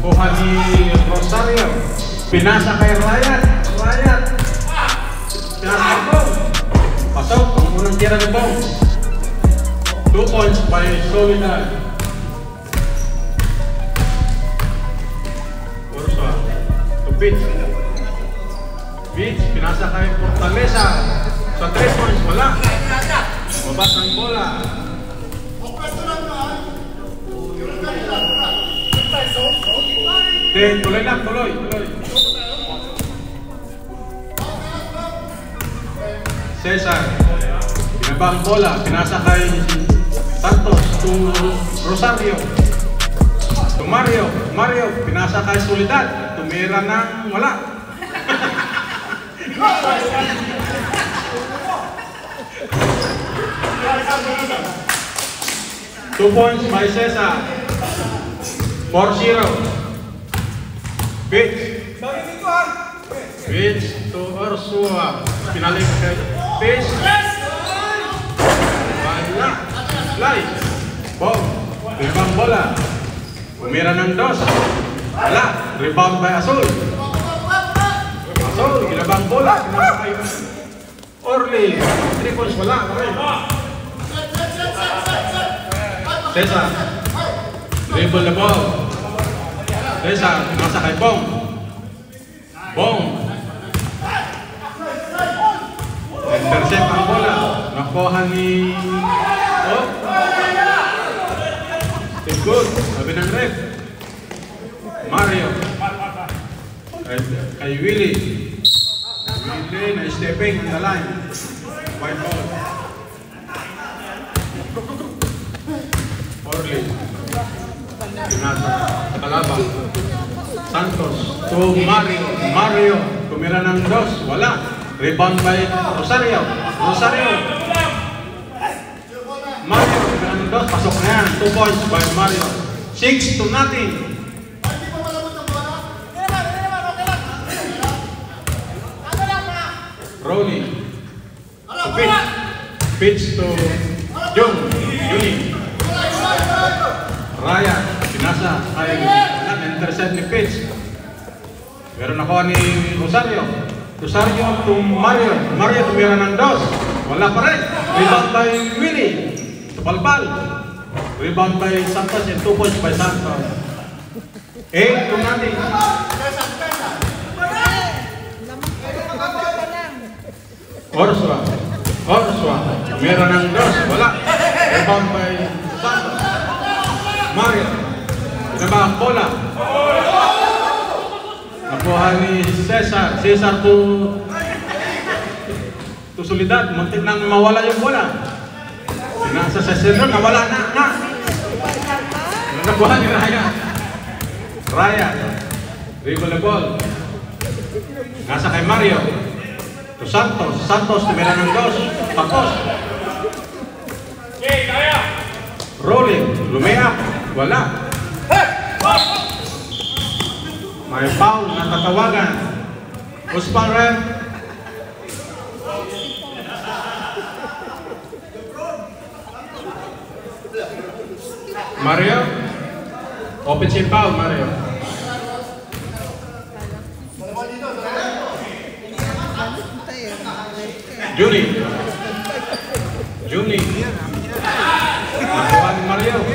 Nakuha ni Rosario. Pinasa kay Ryan. Pinasa kay Bong. Pasok. Ang unang tira ni Bong. 2 points by Soledad. Ursa. To Beach. Pinasa kay Fortaleza. Sa 3 points, wala. Mabas ang bola. Tuloy lang, tuloy. Cesar. Pinabang bola. Pinasa kay Santos. To Rosario. To Mario. Pinasa kay Soledad. Tumira ng wala. 2 points by Cesar. 4-0. Beach to Ursua. Pinalik kay Beach. Fly. Bong. Rebound bola. Umira ng dos. Wala. Rebound by Azul. Ginabang bola. Pinasa kay Orly. 3 points. Wala. Cesar. Dribble the ball. Cesar. Pinasa kay Bong. Intercept ang bola. Nakuha ni good. Sabi ng ref. Mario. Kay Willie. Na stepping on the line. White ball. Orly. Pinasa. Kalabang. Santos to Mario. Tumira ng dos. Wala. Rebound by Rosario. Mario. Tumira ng dos. Pasok na yan. 2 points by Mario. 6-0. Rolly. Pitch to Juni. Ryan. Pinasa. Intercept ni Pitch. Meron ako ni Rosario to Mario tumira ng dos. Wala pa rin. Rebound by Willie. Tupalpal. Rebound by Santos and 2 points by Santos. 8-0. Orsua. Tumira ng dos. Wala. Rebound by Santos. Mario. Pinaba ang bola. Nakuha ni Cesar to Soledad. Muntik nang mawala yung bola. Pinasa sa Cesar. Nawala na. Nakuha ni Ryan. Dribble the ball. Nasa kay Mario. To Santos. Tumira ng dos. Tapos. Rolling. Lumeak. Wala. May foul na tatawagan. Uspan red. Mario. Offensive foul, Mario. Juni. Nakuha ni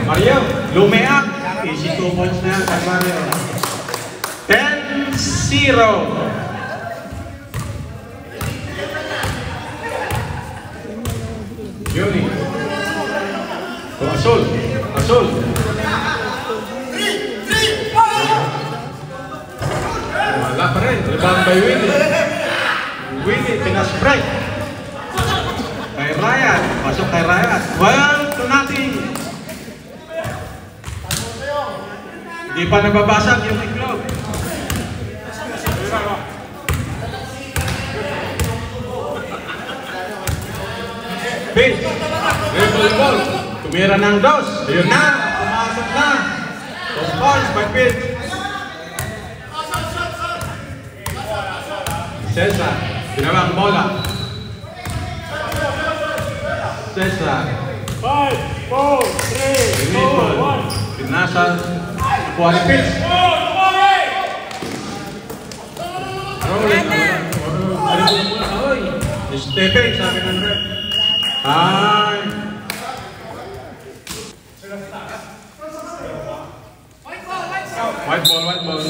Mario. Lumeak. Easy 2 points na yan kay Mario. 10-0. Juni. To Azul. Wala pa rin. Rebound by Willie. Pinaspread. Kay Ryan. Pasok kay Ryan. 12-0. Hindi pa nababasag yung iklog. Pitch. Dribble ball. Tumira ng dos. Ayun na. Pumasok na. 2 points by Pitch. Cesar. Pinabang bola. Cesar. 5, 4, 3, 2, 1. Pinasa. Kuha ni Pitch. Rolling. Stepping, sabi ng rep. Ay. White ball.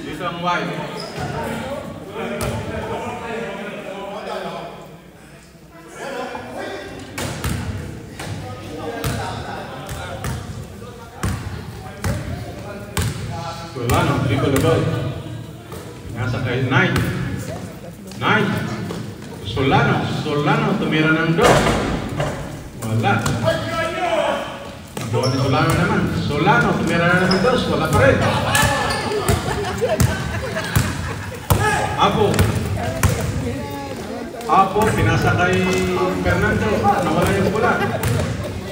Dito ang white. Solano, triple the ball. Nasa kay Knight. Solano, tumira ng dos. Wala. Nakuha ni Solano naman. Solano, tumira na ng dos. Wala pa rin. Apo, pinasa kay Fernando. Nawala yung bola.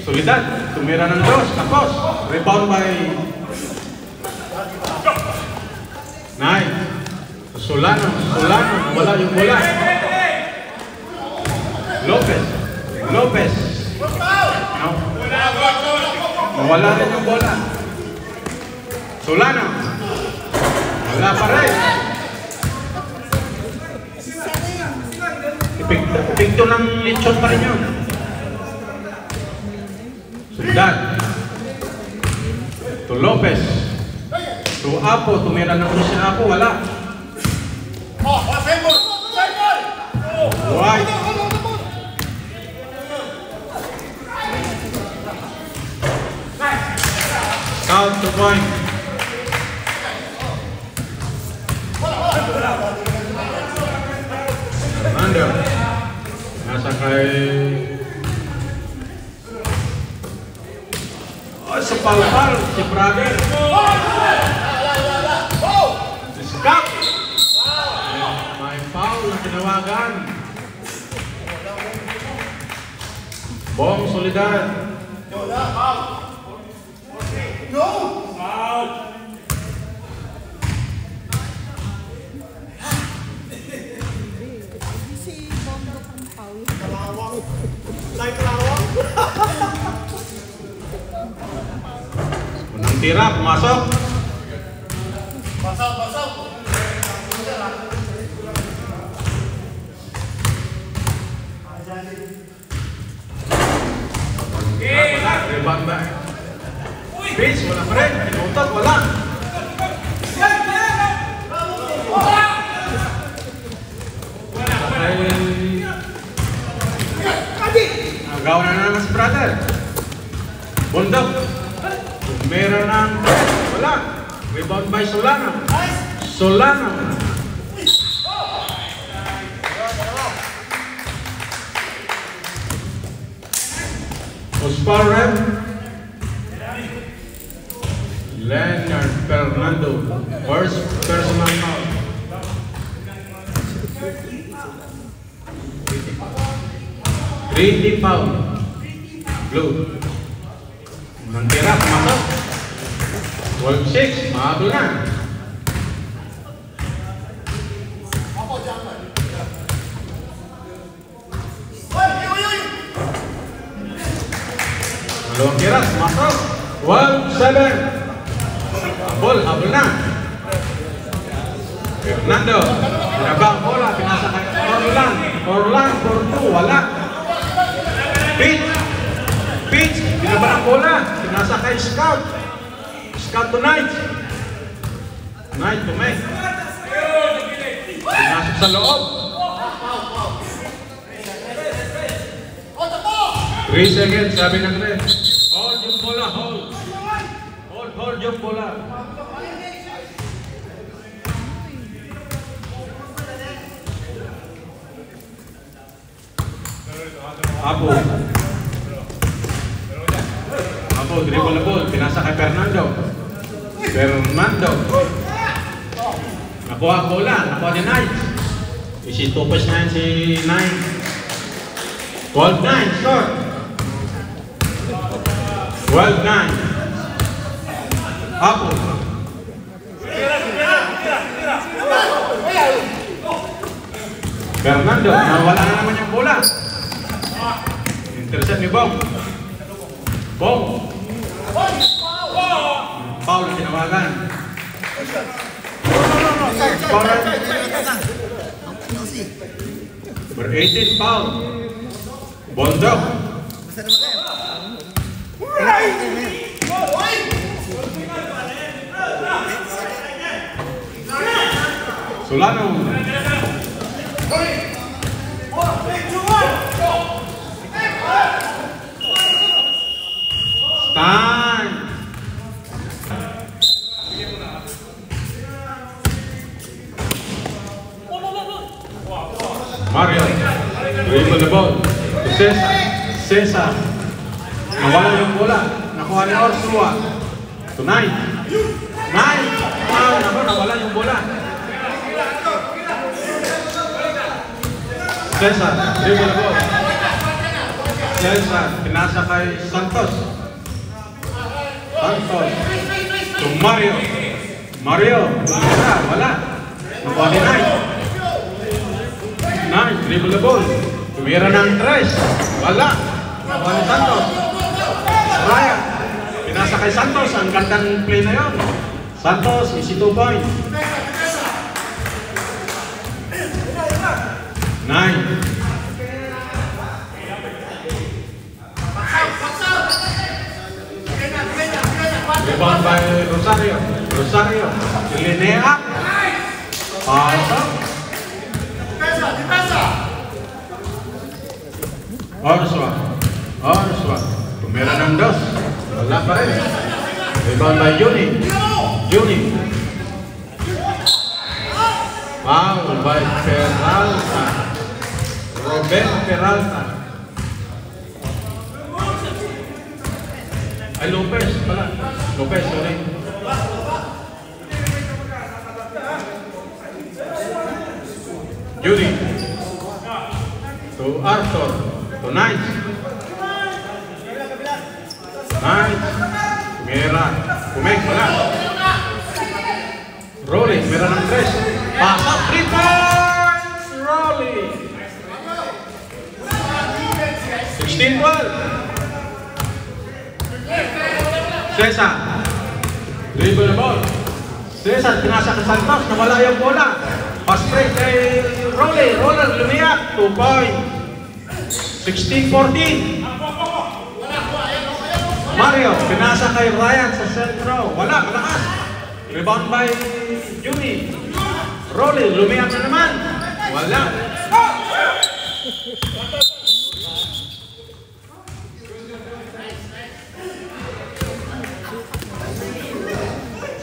Solidad, tumira ng dos. Tapos, rebound by Knight. Solano, wala yung bola. Lopez. No. Wala rin yung bola. Solano. Wala pa rin. Ipikto ng lechon pa rin yun. Solidad. To Lopez. To Apo. Tumira ng ulo si Apo. Wala. White. Count to point. Fernando. Nasa kay... sa palpal. Si Brother. Stop! May foul na tinawagan. Bong Solidad. No! Si Bondo pang foul. Kalawang. Like kalawang. Unang tira, pumasok. Basag. Wala, rebound ba? Pitch, wala pa rin. Pinutot, wala. Nagawa na naman si Brother. Bundok. Meron ng... Wala. Rebound by Solano. Osparem. Leonard Fernando. First personal foul. Three foul. Blue. Unang tira, pumasok. 12-6, mahabol na. Dalawang tira, pumasok. 12-7. Habol na. Fernando, pinabang bola, pinasa kay Orlan, for 2, wala. Pitch, pinabang bola, pinasa kay Scout to Knight to Meg. Pinasok sa loob. 3 seconds, sabi ng Red. Hold yung bola, hold yung bola. Apo, dribble the ball, pinasa kay Fernando. Nakuha bola, nakuha ni Knight. Isitupos na si Knight. 12-9, score. 12-9. Apo. Fernando, nawala na naman yung bola. Intercept ni Bong. Foul na tinawagan. Number 18, foul. Bondok. Solano. Time. Mario. Dribble the ball. To Cesar. Cesar. Nawala yung bola. Nakuha ni Orsua. To 9. 9. Nawala yung bola. Cesar. Dribble the ball. Cesar. Pinasa kay Santos. Santos. To Mario. Mario. Wala. Nakuha ni 9. Dribble the ball. Tumira ng 3. Wala. Nakuha ni Santos. Ryan. Pinasa kay Santos. Ang gandang play na yun. Santos, easy 2 point. 9. Rebound by Rosario. Rosario. Linea. Pasok. Orsua. Tumira ng 2. Wala pa rin. Rebound by Juni. Foul by Peralta. Robert Peralta. Ay, Lopez pala. Lopez, sorry. Juni. To Arthur. To Knight. Tumira. Kumeng pala. Rolly. Tumira ng 3. Pasok. 3 points. Rolly. 16-12. Cesar. Dribble the ball. Cesar. Pinasa kay Santos. Nawala yung bola. Pass break kay Rolly. Roller lumiyak. 2 point. 16-14. Mario. Pinasa kay Ryan sa centro. Wala. Malakas. Rebound by Juni. Rolly. Lumiyak na naman. Wala.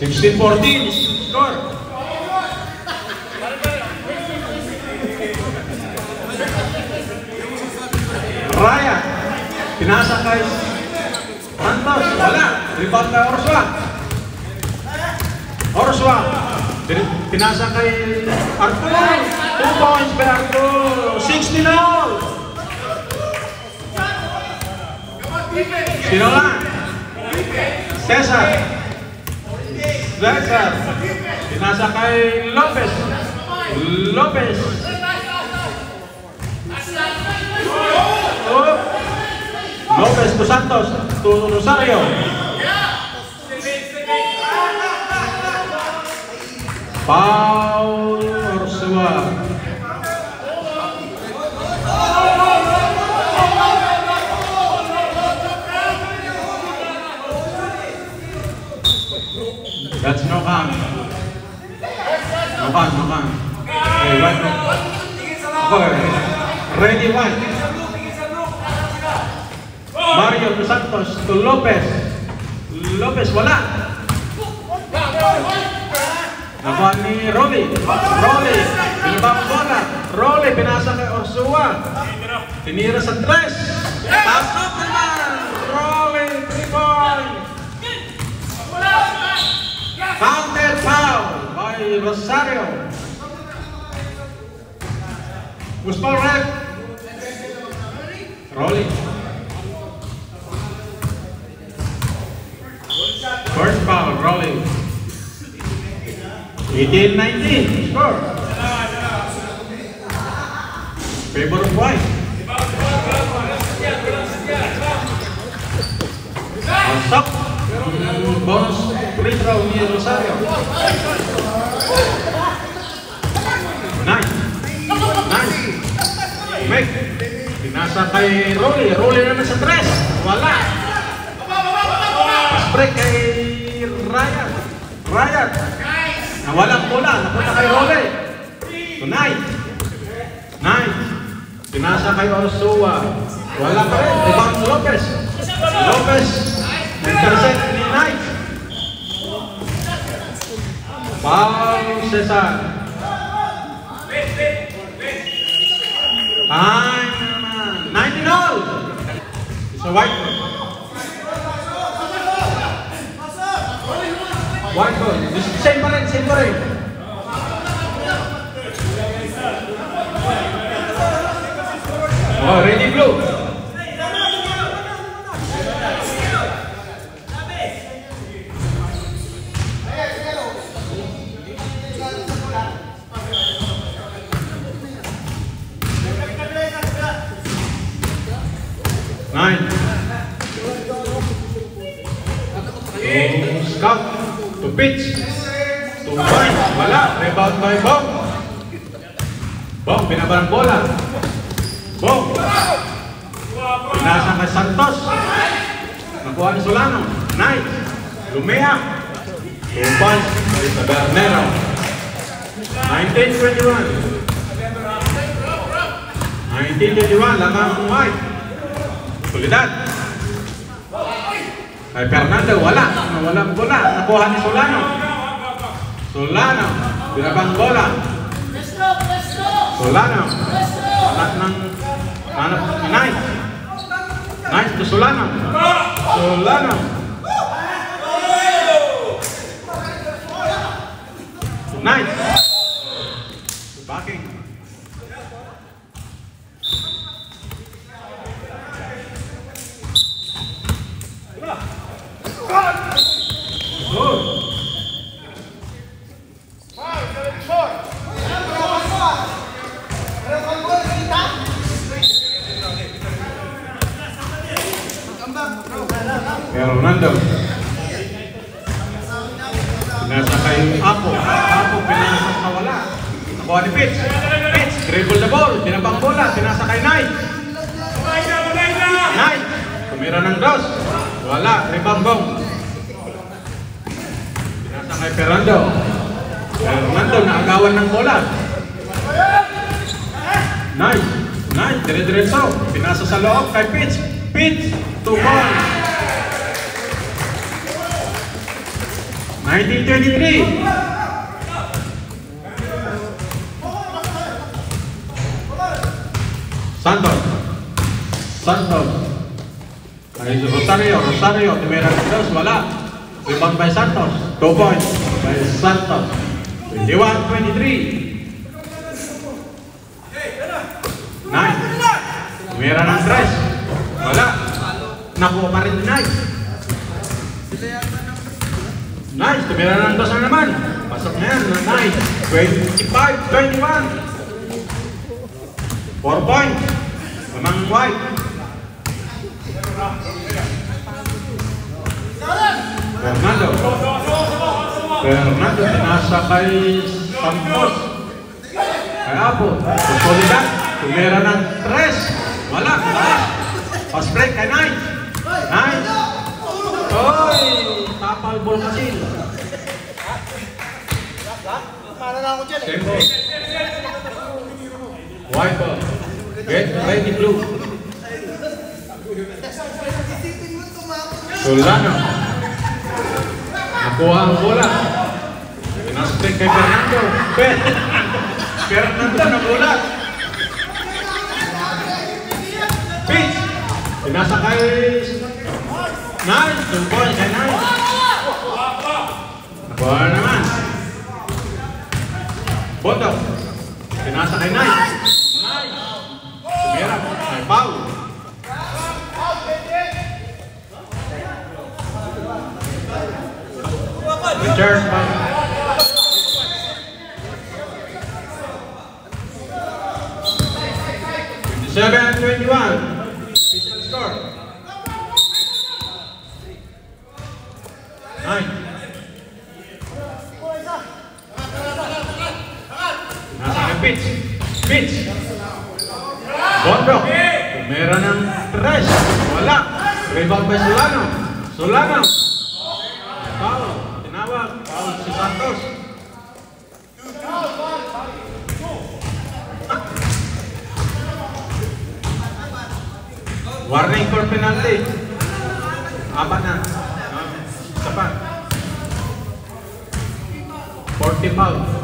16-14 score. Raya. Pinasa kay Santos. Wala. Rebound kay Orsua. Pinasa kay Arturo. 2 points by Arturo. 16-all. Sino lang? Cesar. Pinasa kay Lopez. Lopez to Santos. To Rosario. Foul Orsua. That's no count. No count. Okay, one. Okay. Ready, one. Mario to Santos to Lopez. Lopez, wala. Nakuha ni Rolly. Pinabang bola. Rolly, pinasa kay Orsua. Tinira sa 3. Pasok naman. Rolly, 3 points. Counted foul by Rosario. Who's foul ref? Rolly. First foul, Rolly. 18-19 score. Favor of white. Pasok. Bonus free throw ni Rosario. 9. Meg. Pinasa kay Rolly. Rolly naman sa 3. Wala. Pass break kay Ryan. Ryan. Nawalang bola. Napunta kay Rolly. So, 9. Pinasa kay Orsua. Wala pa rin. Rebound Lopez. Lopez. Intercept ni Knight. Foul Cesar. Time naman. 19-all. It's a white ball. White ball. Same pa rin. Oh, ready blue. Nine. Scout. To pitch. To point. Wala. Rebound by Bong. Bong, binabarang bola. Bong. Pinasa kay Santos. Nakuha ni Solano. Knight. Lumea. 2 points. Sa Bernero. 19-21. 19-21. Lamang White. Solidad. Kay Fernando, wala. Nawalang bola. Nakuha ni Solano. Solano. Binabang bola. Solano. Anak ng hanap ni Knight. Knight to Solano. Solano. Knight. Backing. Ronaldo. Pinasa kay Apo. Apo pinasa sa wala. Nakuha ni Pitch. Pitch, dribble the ball. Binabang bola. Pinasa kay Knight. Knight. Tumira ng dos. Wala. Rebound Bong. Pinasa kay Fernando. Fernando naagawan ng bola. Knight. Knight. Dire-diretso. Pinasa sa loob kay Pitch. Pitch. 2 points. 19-23. Santos. Ay Rosario. Tumira ng dos. Wala. Rebound by Santos. 2 points by Santos. 21-23. 9. Tumira ng 3. Wala. Nakuha pa rin ni Knight. Nice, tumira ng dos na naman. Pasok na yan, nice. 25-21. 4 points. Lamang White. Fernando, tinasa kay Santos. Kay Apo. Solidad, tumira ng 3. Wala. Pass break kay Knight. Knight. Oy! Tapal ball kasi. Para na ako dyan eh. Same ball. White ball. Get ready blue. Solano. Nakuha ang bola. Pinaspek kay Fernando. Fernando na bola. Pitch. Pinasa kay Knight. 2 points kay Knight. Nakuha naman. Boto. Pinasa kay Knight. Knight. Tumira. May foul. Return by 27-21. Official score. 9. Nasa kay Pitch. Bondo, tumira ng 3. Wala. Rebound by Solano. Solano. Foul. Tinawag. Foul si Santos. Warning for penalty. Apat na. Isa pa. 40 foul.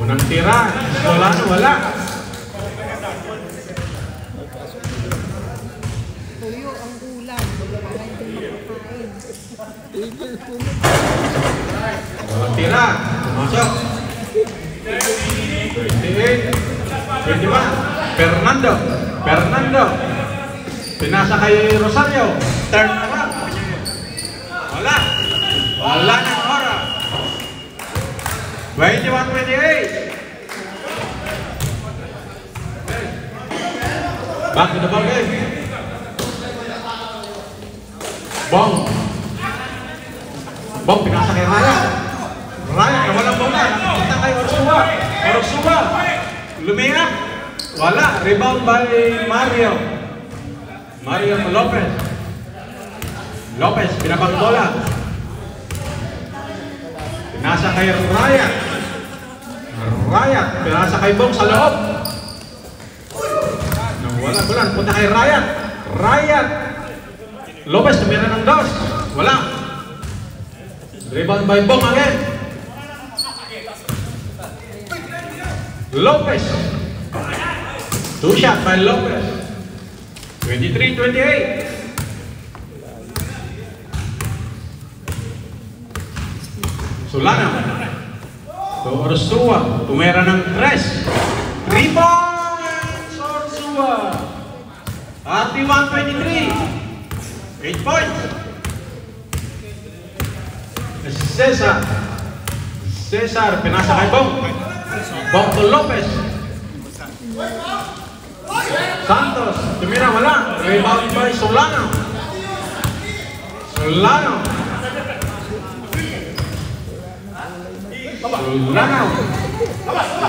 Unang tira. Solano wala. Tuyo ang ulam. Para hindi makakain. Unang tira. Masuk. 28. 21. Fernando. Pinasa kay Rosario. Turn around. Wala ng ora. 21-28. Back to the ball game. Bong pinasa kay Raya na walang bola. Kita kay Orsua. Lumiyak. Wala. Rebound by Mario Lopez, pinabang bola. Pinasa kay Raya, pinasa kay Bong sa loob. Wala bola, punta kay Raya. Lopez, tumira ng 2. Wala. Rebound by Bong again. Lopez. 2 shot by Lopez. 23-28. Solano. Orsua. Tumira ng 3. Rebound! Orsua. 31-23. 8 points. Cesar. Pinasa kay Bong to Lopez. Santos, tumira wala. Rebound by Solano.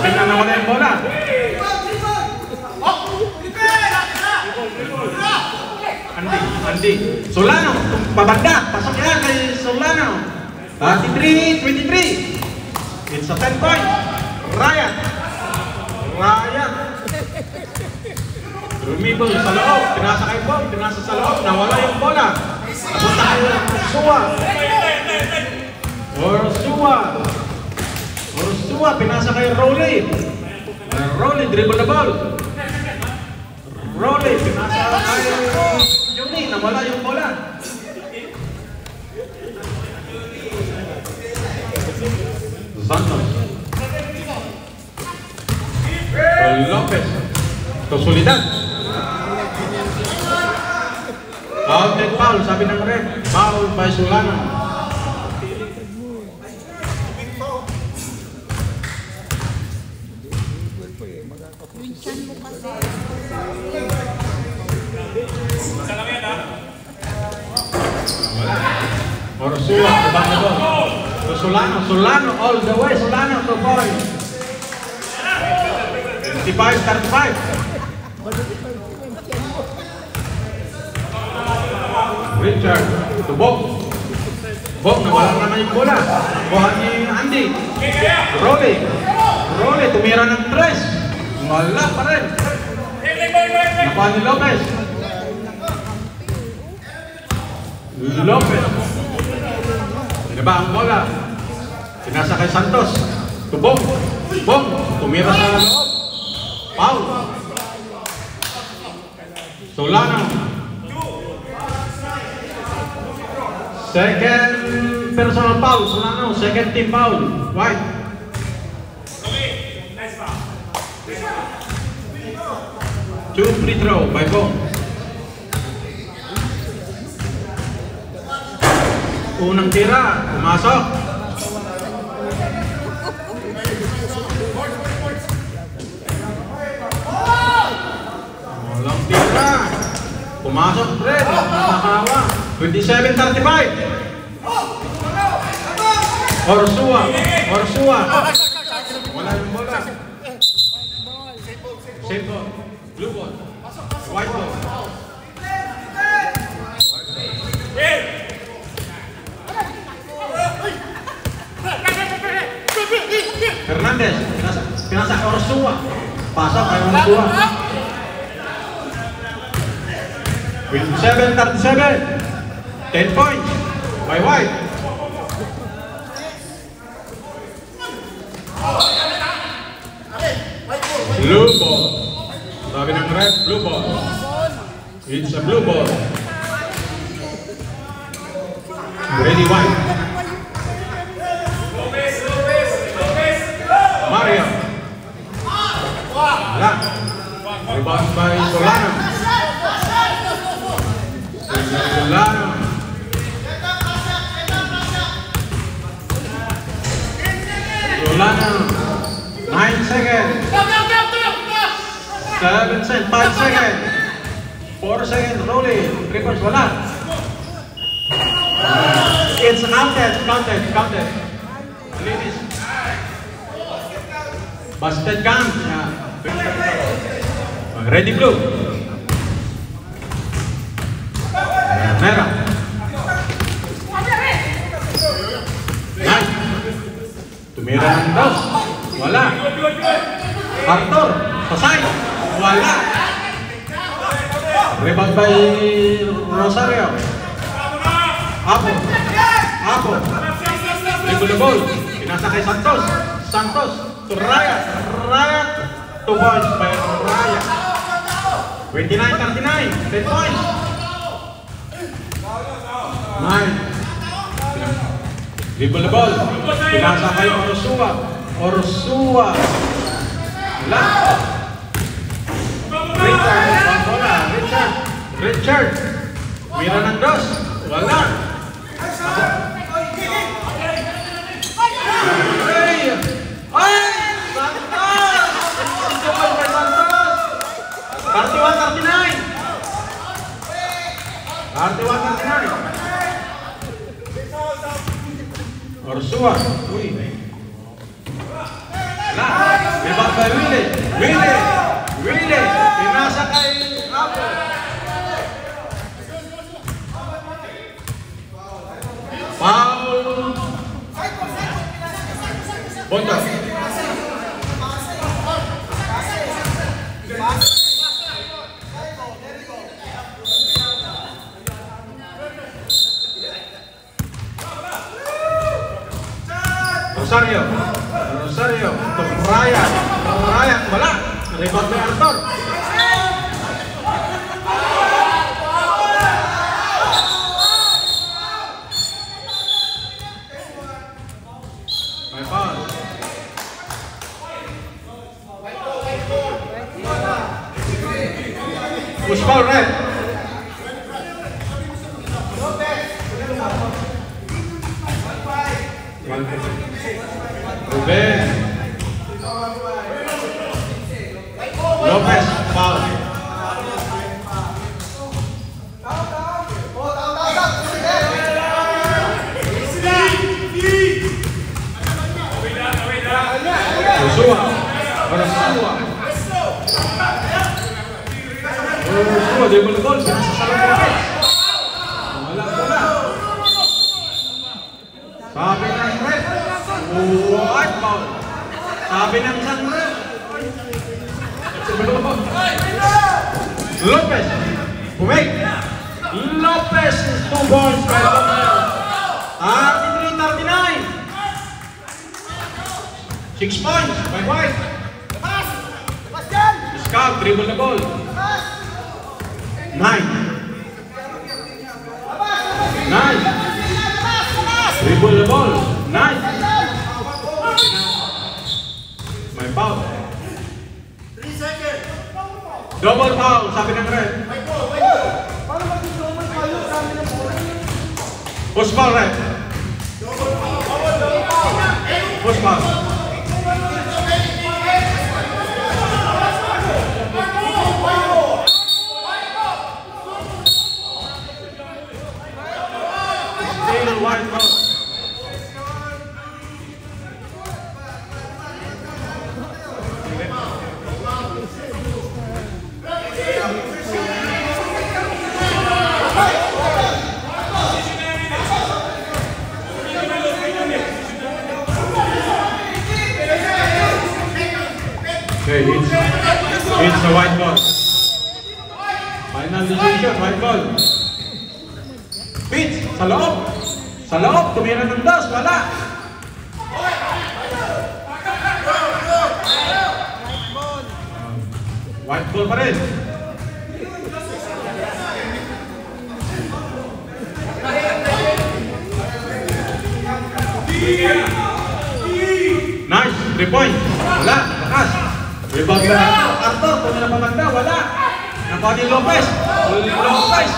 Tingnan na wala yung bola. Andy. Solano, pabagda. Pasok yan kay Solano. 33-23. It's a 10 point. Ryan. Rumibol sa loob, pinasa kay Bob, pinasa sa loob, nawala yung bola. Napunta kay Orsua, pinasa kay Rolly, dribble the ball. Rolly, pinasa kay Juni, nawala yung bola. Santos. Lopez. Kesulitan. Foul, sabi ng red. Foul by Solano. Wincan mo kasi. Orsua, abang na doon. Solano all the way. Solano to point. 25-35. Richard to Bong, nawala naman yung bola. Kuha ni Andy. Rolly, tumira ng 3. Wala pa rin. Nakuha ni Lopez. Pinaba ang bola. Pinasa kay Santos. To Bong, tumira sa loob. Foul. Solano. Second personal foul. Solano, second team foul. White. Two free throw by Bong. Unang tira, pumasok. Walang tira. Pumasok rin, nakakawa. 27-35. Orsua. Wala yung bola. Safe ball. Blue ball. White ball. Hernandez. Pinasa Orsua. Pasok kay Orsua. With 7:37. 10 points. By White. Blue ball. Sabi ng red, blue ball. It's a blue ball. Ready, White. Mario. Wala. Rebound by Solano. Solano. 9 seconds. 7 seconds. 5 seconds. 4 seconds. Rolling. 3 points. Wala. It's counted. Linis. Basket count. Ready, blue. Merah. Nice. Tumira ng dos. Wala. Arthur. Pasay. Wala. Rebound by Rosario. Apo. Dribble the ball. Pinasa kay Santos. To Raya. 2 points by Raya. 29-39. 10 points. 9. Dribble the ball. Pinasa kay Orsua. Wala. Richard. Mira ng dos. Wala. Santos! 31-39. Orsua. Uy. Wala. Rebound by Willie. Pinasa kay Apo. Foul. Punto. Rosario untuk Ryan, wala. Rebound by Arthur. My foul. Push foul, red. Ruben. Lopez, foul. Joshua, dribble ball, pinasa sa Lopez. Wala bola. Sabi ng red. White foul. Sabi ng isang red. Lopez. Wait. Lopez is 2 balls by Lopez. 33-39. 6 points by White. Scout, dribble the ball. 9. Dribble the ball. 9. May foul. 3 seconds. Double foul, sabi ng red. Push foul, red. Push foul. Still white foul. white ball. Final decision, white ball. Pitch, sa loob. Sa loob, tumira ng dos, wala. White ball pa rin. Nice, 3 points. Wala, bakas. Rebound na Arthur, tumira pa magda, wala. Nakuha ni Lopez. Lopez.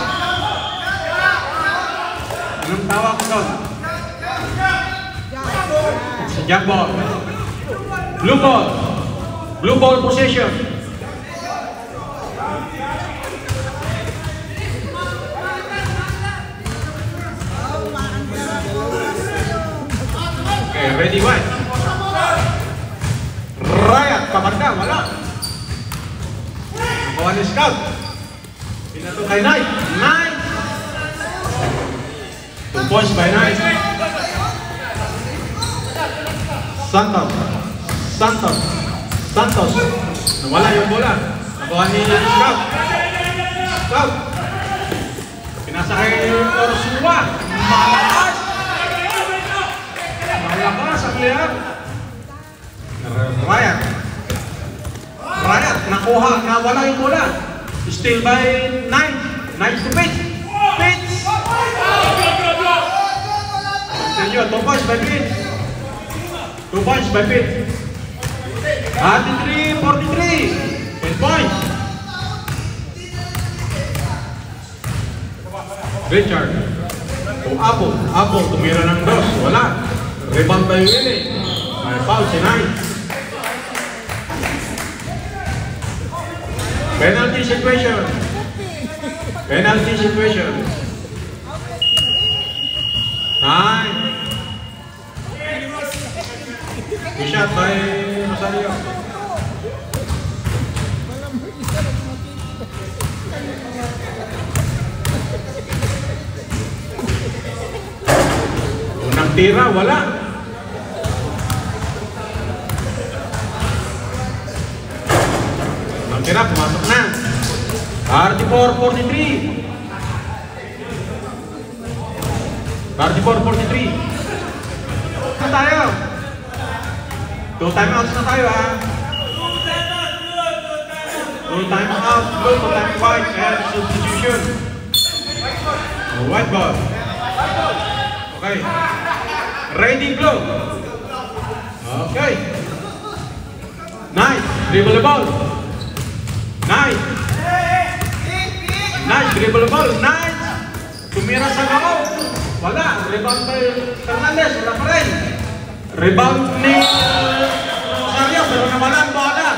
Anong tawag ko doon? It's a jump ball. Blue ball. Blue ball possession. Okay, ready, white. Riot, pamanda, wala. Nakuha ni Scout. Pinato kay Knight. Knight. 2 points by Knight. Santos. Santos. Santos. Nawala yung bola. Nakuha ni Scout. Scout. Pinasa kay Orsua. Malakas. Malakas ang lihat. Riot. Riot. Nakuha. Nawala yung bola. Still by Knight. Knight to pitch. Pitch. Sergio, 2 points by pitch. 2 points by pitch. 43-43. 10 points. Richard. To Apple. Apple, tumira ng dos. Wala. Rebound by Willie. May foul si Knight. Penalty situation. Penalty situation. Time. Good shot by Rosario. Unang tira, wala. Unang tira, pumasok na. 34-43. 34-43. Na tayo. 2 timeouts na tayo, ha. 2 timeouts, blue, 2 time white, and substitution. White ball. Okay. Ready, blue. Okay. Nice. Dribble the ball. Nice. Nice. Dribble the ball. Nice. Tumira sa loob. Wala. Rebound by Fernandez. Wala pa rin. Rebound ni Rosario. Pero nawala ang bola.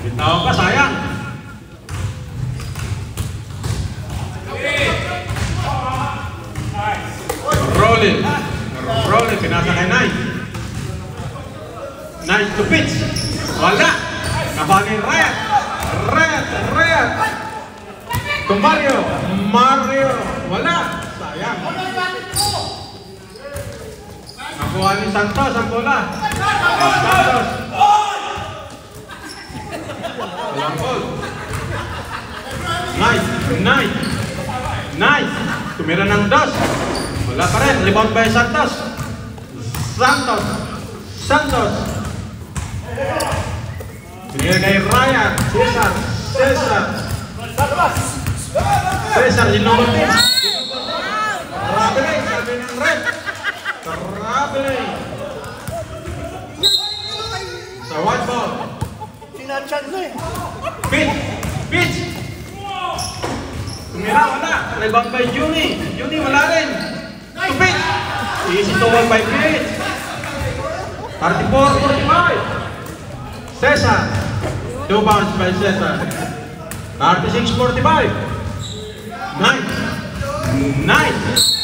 Bitaw ka, sayang. Rolling. Rolling. Pinasa kay Knight. Knight to pitch. Wala. Nabanin Riot. Riot. To Mario. Wala. Sayang. Nakuha ni Santos ang bola. Santos. Walang ball. Knight. Tumira ng dos. Wala pa rin. Rebound by Santos. Santos. Binigay kay Ryan. Cesar, yung number 10. Traveling, sabi ng red. Traveling. Sa white ball. Sinachan mo eh. Pitch. Tumira, wala. Rebound by Juni. Juni, wala rin. To pitch. Easy to one by pitch. 34-45. Cesar. 2 bounce by Cesar. 36-45. Nice.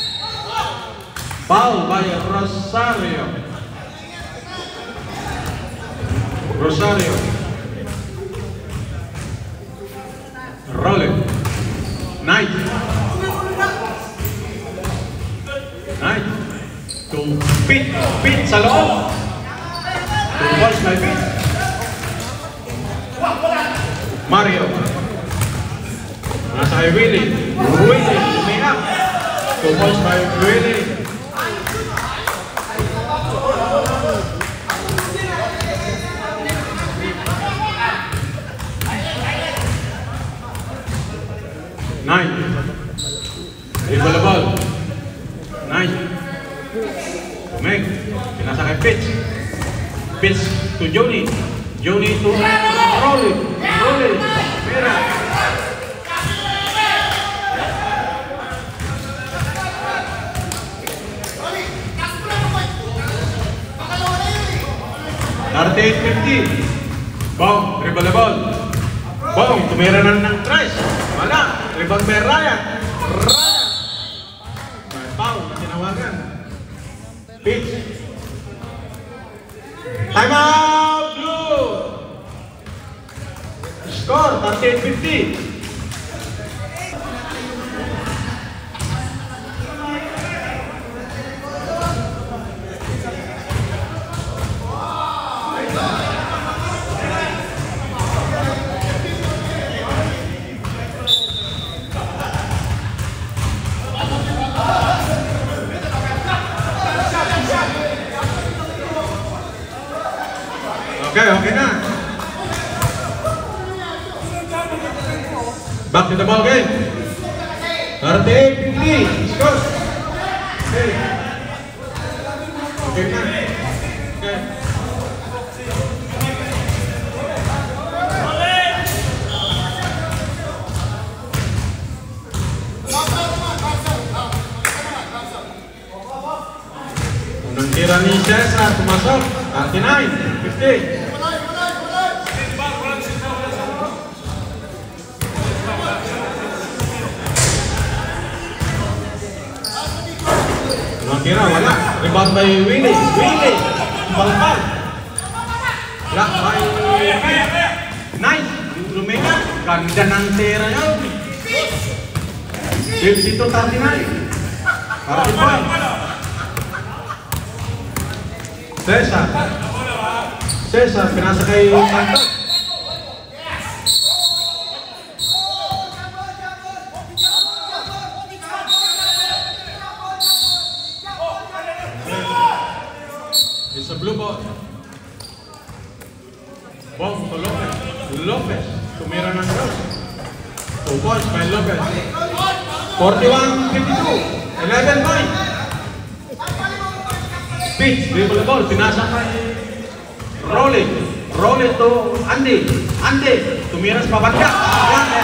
Foul by Rosario. Rolling. Knight. 2 Pit sa loob. 2 balls by Pit. Mario. Nasa kay Willie. Willie, umiyak. 2 balls by Willie. Nine. Dribble the ball. Nine. Meg. Pinasa kay Pitch. Pitch to Johnny. Johnny to Rolly. Rolly. Mera. Narate 50. Bong. Dribble the ball. Bong. Tumira na ng tries. Wala. Rebound by Ryan. Ryan. May foul na tinawagan. Pitch. Time out! Blue! Score 38-50. Okay na. Back to the ball game. 38-50. Score. Okay. Okay na. Okay. Unang tira ni Cesar pumasok. 39-50. Kira wala. Rebound by Willie. Willie. Balbal. Block by Nice. Lumeka. Ganda ng tira yun. 52-39. Parang point. Cesar. Cesar. Pinasa kay Santos. It's a blue ball. Ball to Lopez. Lopez. Tumira ng cross. 2 balls by Lopez. 41-52. 11 points. Pitch. Dribble the ball. Pinasa kay Rolling. Rolling to Andy. Andy. Tumira sa pabanda. Andy.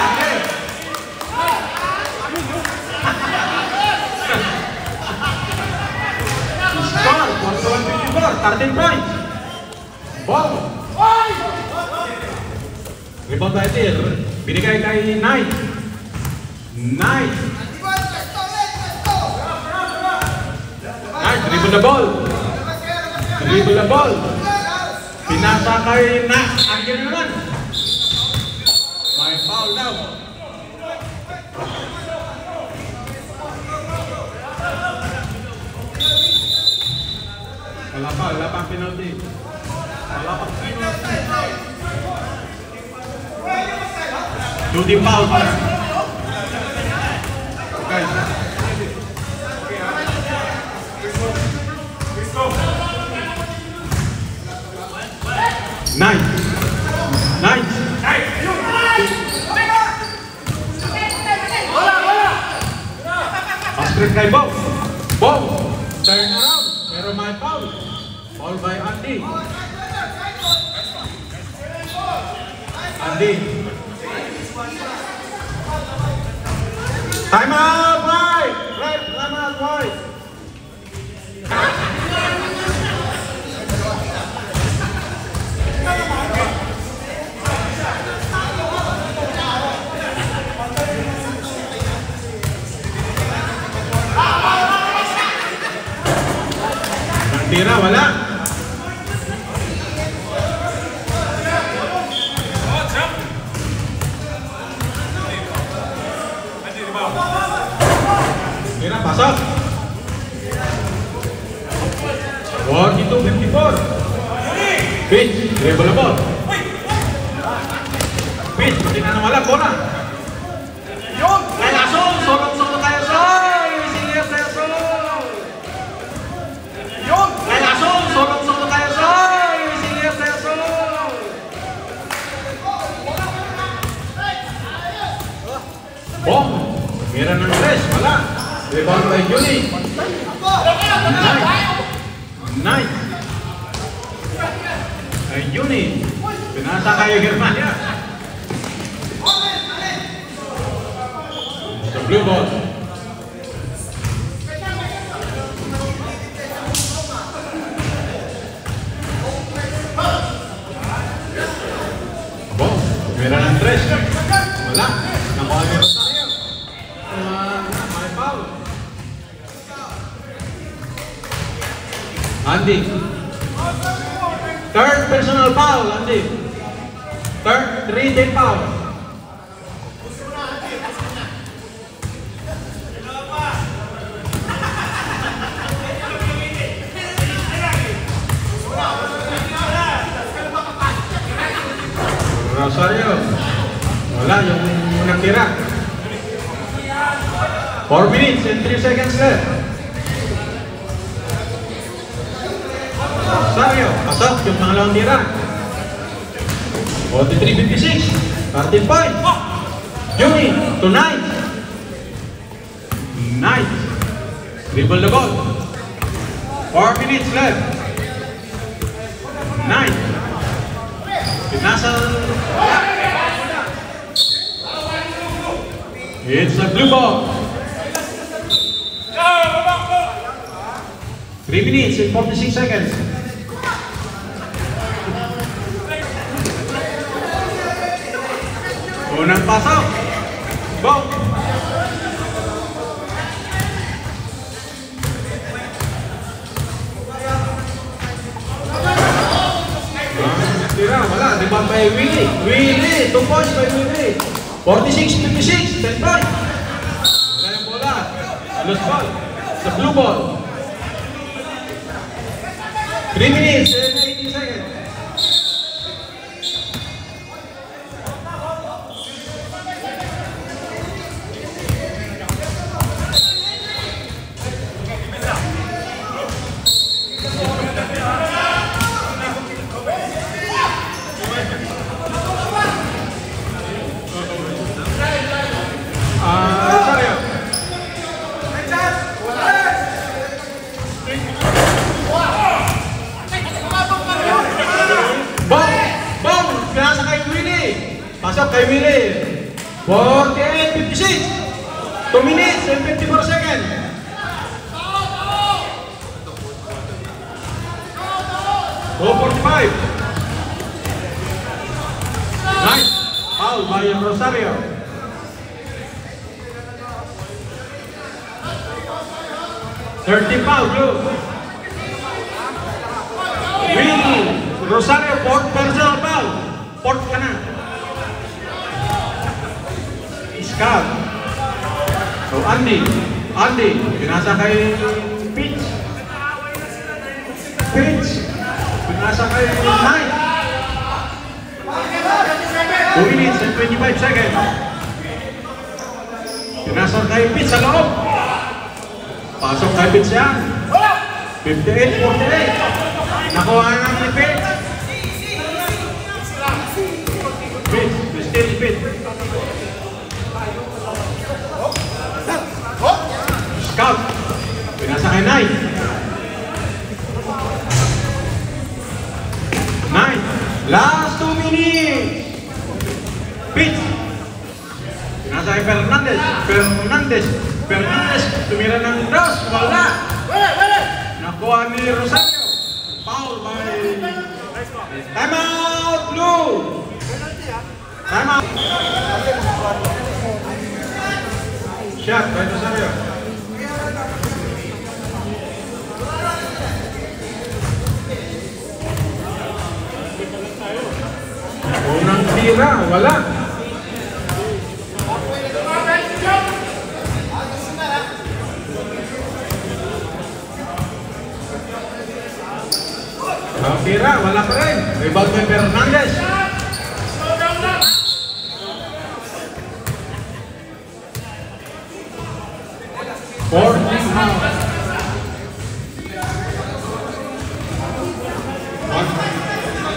Score. 41-54. 13 points. Ball. Rebound by Tir. Binigay kay Knight. Knight. Knight. Dribble the ball. Dribble the ball. Pinasa kay Knight. Angin naman. May foul daw. Wala pa penalty. Wala pa penalty. Shooting foul pa. Okay. Nice. Nice. Pass kay Bob. Bob. Turn around. Pero may foul. Foul by Andy. Andy. Time out, Mike! Right, time out, Mike! Tira, wala. Tira, pasok. ball. Pitch, dribble the ball. Pitch, pati na naman lang, bola. Yun! Kaya Sol, solong-solo tayo, Sol! Serious tayo, Sol! Yun! Kaya Sol, solong-solo tayo, Sol! Serious tayo, Sol! Bong! Meron ng tres, wala. Rebound by Juni. Nice. Ay Juni. Pinasa kayo Germania. The blue ball. Bong! Meron ng tres. Wala. Nakuha ni Rosario. May foul. Andy. Third personal foul, Andy. Third 3-day foul. Rosario. Wala yung unang tira. 4 minutes and 3 seconds left. Rosario, pasok yung pangalawang tira. 43-56. 13 points. Juni, to 9. Nice. Dribble the ball. 4 minutes left. 9. Pinasa. It's a blue ball. 3 minutes and 46 seconds. Unang pasok. Ball. Tira, wala. Rebound by Willie. Willie, 2 points by Willie. 46-56, 10 points. Wala yung bola. Loose ball. Sa blue ball. 3 minutes and 18 seconds. Rosario. Bong! Pinasa kay Willie. Pasok kay Willie. 48-56. 2 minutes and 54 seconds. Go 45. Nice. Foul by Rosario. Thirty foul, blue. Willie. Rosario, 4th personal foul. 4th ka na. Scout. So, Andy. Pinasa kay Pitch. Pinasa kay Knight. 2 minutes and 25 seconds. Pinasa kay Pitch sa loob. Pasok kay Pitch yan. 58-48. Nakuha na ni Pitch. Still Pitch. Scout. Pinasa kay Knight. Last 2 minutes. Pitch. Pinasa kay Fernandez. Tumira ng dos. Wala. Nakuha ni Rosario. Foul by... Time out, blue. Time out. Shot by Rosario. Unang tira, wala. Tira, wala pa rin. Rebound by Fernandez.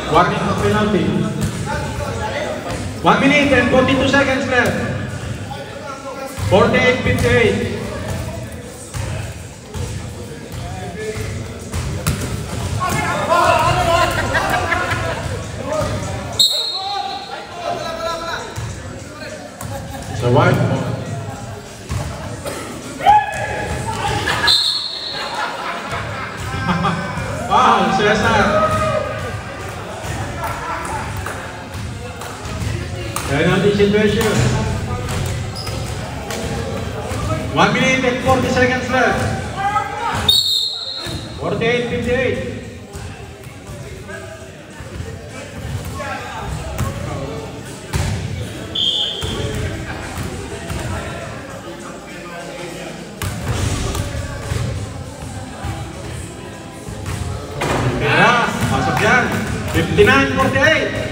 Warning of penalty. 1 minute and 42 seconds left. 48-58. It's a white ball. Wow, Cesar. Penalty situation. 1 minute and 40 seconds left. 48-58. Masuk yan. 59-48.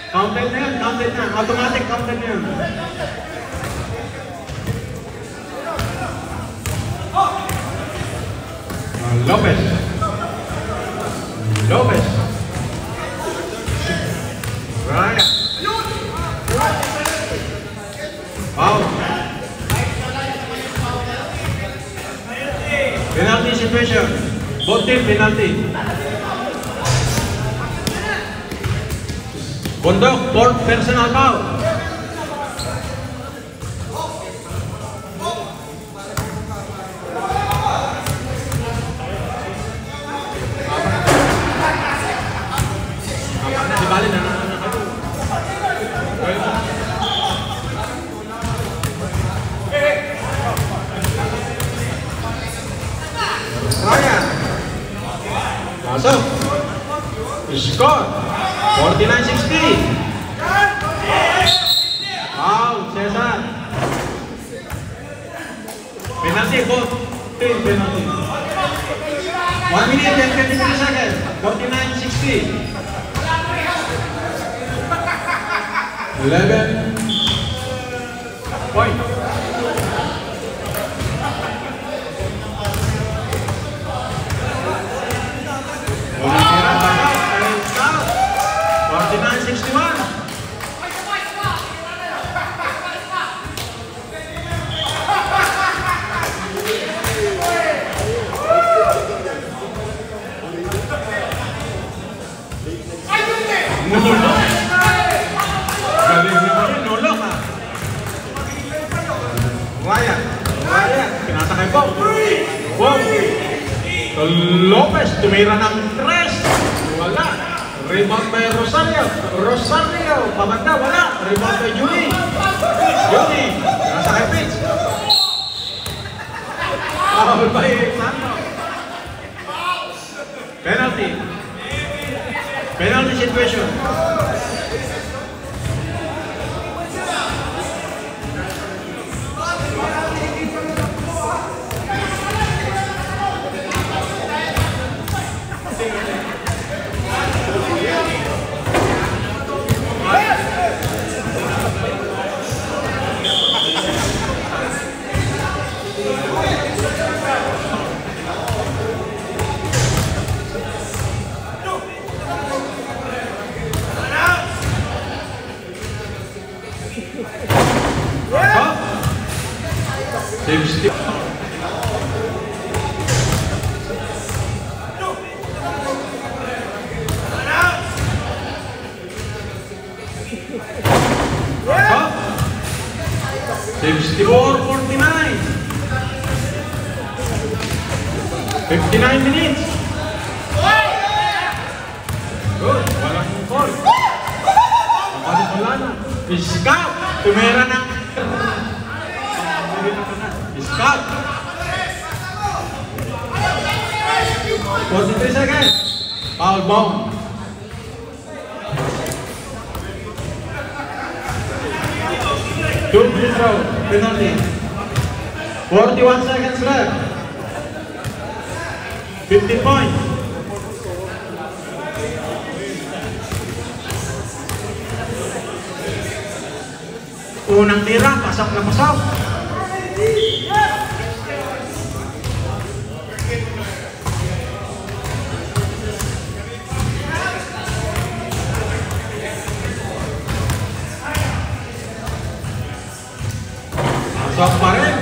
Counted na yan, counted na. Automatic counted na yan. Lopez. Lopez. Ryan. Foul. Penalty situation. Both team penalty. Bundok, fourth personal foul. Balik na Ryan. Masuk. Score 49-60. Wow, Cesar. Penalty, both team penalty. 1 minute and 23 seconds. 49-60. 11 point. Ryan, pinasakay po. Wow. Lopez, tumira ng 3. Wala. Rebound by Rosario. Rosario, pabanda, wala. Rebound by Juni. Juni, pinasakay pitch. Foul by Santo. Penalty. Penalty situation. Safety. Sixty-four, 49. 59 minutes. Good. Walang call. Kapag wala na. Scout. Tumira ng Scout. 49-60. 43 seconds. Foul ball. Two free throw, penalty. 41 seconds left. 50 points. Unang tira, pasok na pasok. Pasok pa rin.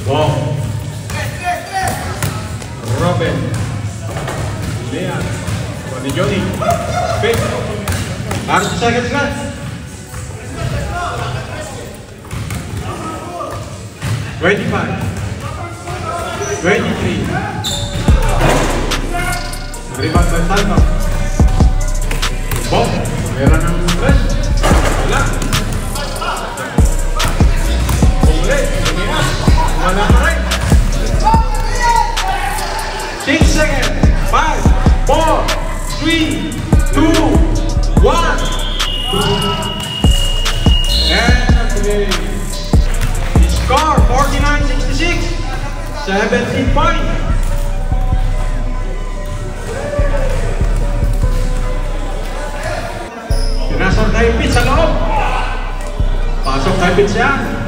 Bong. Robin. Leon. Juan Johnny. Pick. 30 seconds left. 25. 23. Rebound by Salva. Bong. Meron ng press. Wala. Ulit. Wala pa rin. 6 seconds. 5, 4, 3, 2, 1. And the score 49-66. 17 points. Pinasok kay Pitts sa loob. Pasok kay Pitts yan.